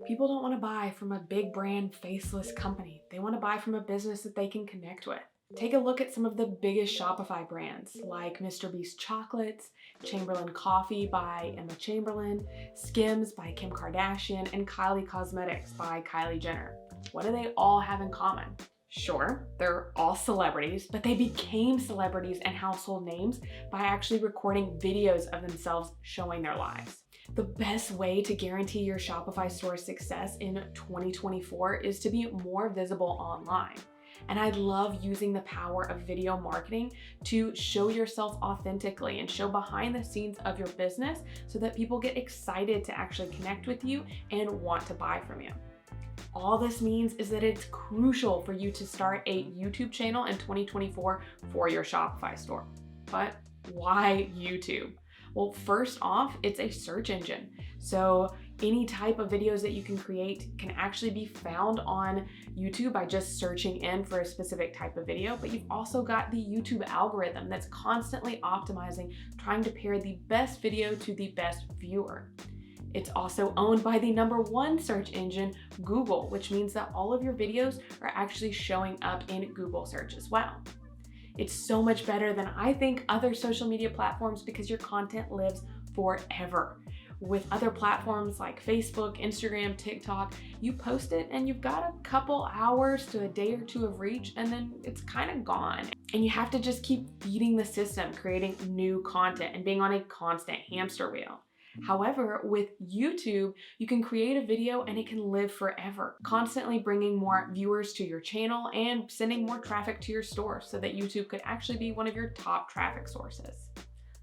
People don't want to buy from a big brand, faceless company. They want to buy from a business that they can connect with. Take a look at some of the biggest Shopify brands like Mr. Beast Chocolates, Chamberlain Coffee by Emma Chamberlain, Skims by Kim Kardashian, and Kylie Cosmetics by Kylie Jenner. What do they all have in common? Sure, they're all celebrities, but they became celebrities and household names by actually recording videos of themselves showing their lives. The best way to guarantee your Shopify store success in 2024 is to be more visible online. And I love using the power of video marketing to show yourself authentically and show behind the scenes of your business so that people get excited to actually connect with you and want to buy from you. All this means is that it's crucial for you to start a YouTube channel in 2024 for your Shopify store. But why YouTube? Well, first off, it's a search engine. So any type of videos that you can create can actually be found on YouTube by just searching in for a specific type of video. But you've also got the YouTube algorithm that's constantly optimizing, trying to pair the best video to the best viewer. It's also owned by the #1 search engine, Google, which means that all of your videos are actually showing up in Google search as well. It's so much better than I think other social media platforms because your content lives forever. With other platforms like Facebook, Instagram, TikTok, you post it and you've got a couple hours to a day or two of reach and then it's kind of gone. And you have to just keep feeding the system, creating new content and being on a constant hamster wheel. However, with YouTube, you can create a video and it can live forever, constantly bringing more viewers to your channel and sending more traffic to your store so that YouTube could actually be one of your top traffic sources.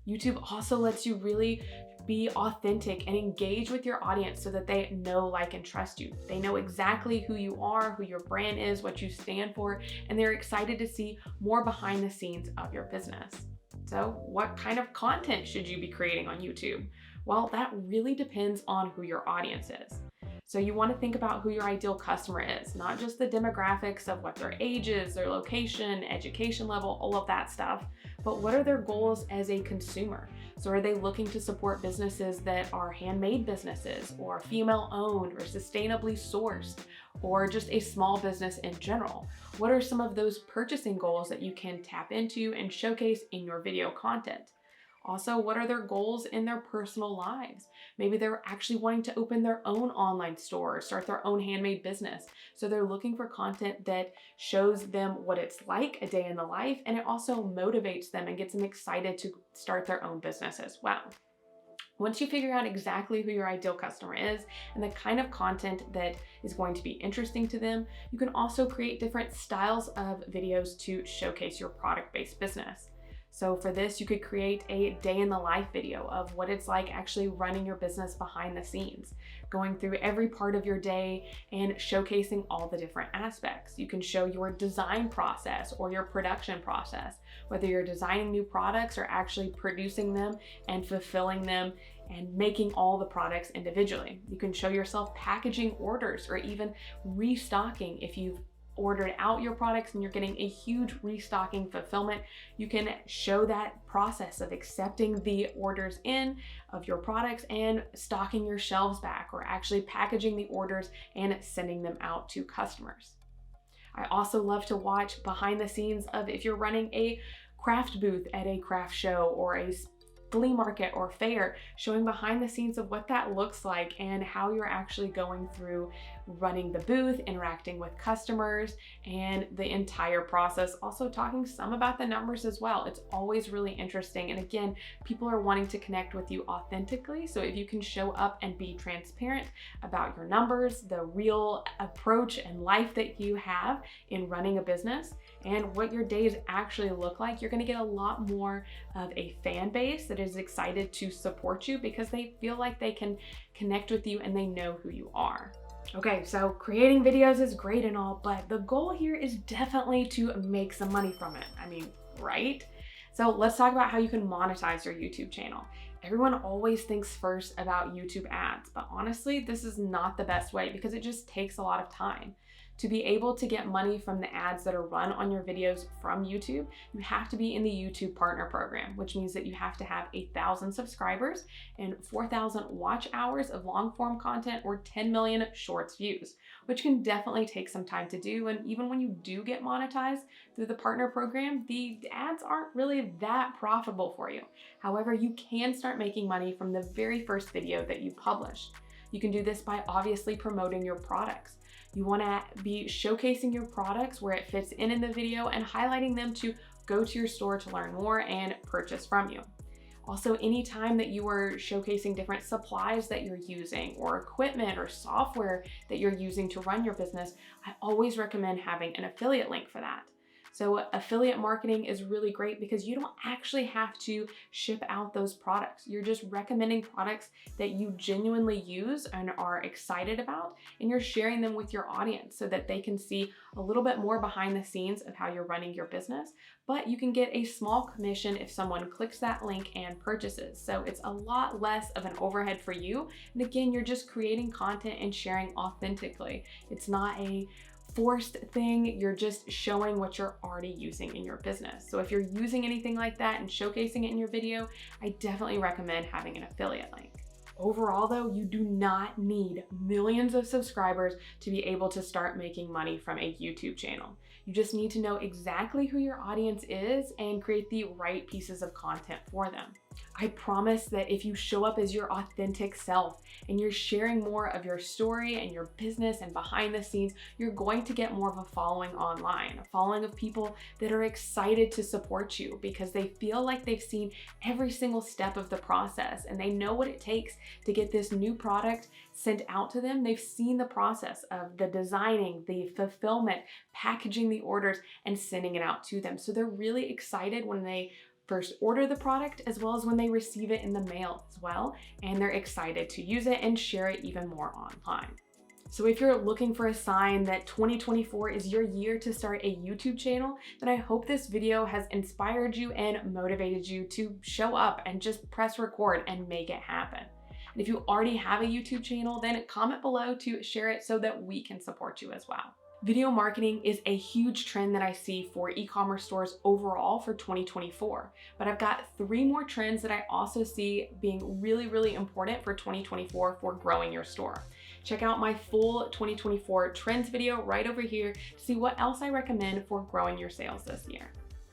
YouTube also lets you really be authentic and engage with your audience so that they know, like, and trust you. They know exactly who you are, who your brand is, what you stand for, and they're excited to see more behind the scenes of your business. So what kind of content should you be creating on YouTube? Well, that really depends on who your audience is. So you want to think about who your ideal customer is, not just the demographics of what their age is, their location, education level, all of that stuff, but what are their goals as a consumer? So are they looking to support businesses that are handmade businesses or female owned or sustainably sourced or just a small business in general? What are some of those purchasing goals that you can tap into and showcase in your video content? Also, what are their goals in their personal lives? Maybe they're actually wanting to open their own online store or start their own handmade business. So they're looking for content that shows them what it's like a day in the life, and it also motivates them and gets them excited to start their own business as well. Once you figure out exactly who your ideal customer is and the kind of content that is going to be interesting to them, you can also create different styles of videos to showcase your product-based business. So for this, you could create a day in the life video of what it's like actually running your business behind the scenes, going through every part of your day and showcasing all the different aspects. You can show your design process or your production process, whether you're designing new products or actually producing them and fulfilling them and making all the products individually. You can show yourself packaging orders or even restocking if you've ordered out your products and you're getting a huge restocking fulfillment. You can show that process of accepting the orders in of your products and stocking your shelves back, or actually packaging the orders and sending them out to customers. I also love to watch behind the scenes of if you're running a craft booth at a craft show or a flea market or fair, showing behind the scenes of what that looks like and how you're actually going through running the booth, interacting with customers, and the entire process. Also talking some about the numbers as well. It's always really interesting. And again, people are wanting to connect with you authentically. So if you can show up and be transparent about your numbers, the real approach and life that you have in running a business, and what your days actually look like, you're gonna get a lot more of a fan base that is excited to support you because they feel like they can connect with you and they know who you are. Okay, so creating videos is great and all, but the goal here is definitely to make some money from it. I mean, right? So let's talk about how you can monetize your YouTube channel. Everyone always thinks first about YouTube ads, but honestly, this is not the best way because it just takes a lot of time. To be able to get money from the ads that are run on your videos from YouTube, you have to be in the YouTube Partner Program, which means that you have to have 1,000 subscribers and 4,000 watch hours of long form content or 10 million shorts views, which can definitely take some time to do. And even when you do get monetized through the partner program, the ads aren't really that profitable for you. However, you can start making money from the very first video that you publish. You can do this by obviously promoting your products. You want to be showcasing your products where it fits in the video and highlighting them to go to your store to learn more and purchase from you. Also, anytime that you are showcasing different supplies that you're using or equipment or software that you're using to run your business, I always recommend having an affiliate link for that. So affiliate marketing is really great because you don't actually have to ship out those products. You're just recommending products that you genuinely use and are excited about, and you're sharing them with your audience so that they can see a little bit more behind the scenes of how you're running your business. But you can get a small commission if someone clicks that link and purchases. So it's a lot less of an overhead for you. And again, you're just creating content and sharing authentically. It's not a forced thing, you're just showing what you're already using in your business. So if you're using anything like that and showcasing it in your video, I definitely recommend having an affiliate link. Overall though, you do not need millions of subscribers to be able to start making money from a YouTube channel. You just need to know exactly who your audience is and create the right pieces of content for them. I promise that if you show up as your authentic self and you're sharing more of your story and your business and behind the scenes, you're going to get more of a following online, a following of people that are excited to support you because they feel like they've seen every single step of the process and they know what it takes to get this new product sent out to them. They've seen the process of the designing, the fulfillment, packaging the orders, and sending it out to them. So they're really excited when they first order the product as well as when they receive it in the mail as well, and they're excited to use it and share it even more online. So if you're looking for a sign that 2024 is your year to start a YouTube channel, then I hope this video has inspired you and motivated you to show up and just press record and make it happen. And if you already have a YouTube channel, then comment below to share it so that we can support you as well. Video marketing is a huge trend that I see for e-commerce stores overall for 2024, but I've got 3 more trends that I also see being really, really important for 2024 for growing your store. Check out my full 2024 trends video right over here to see what else I recommend for growing your sales this year.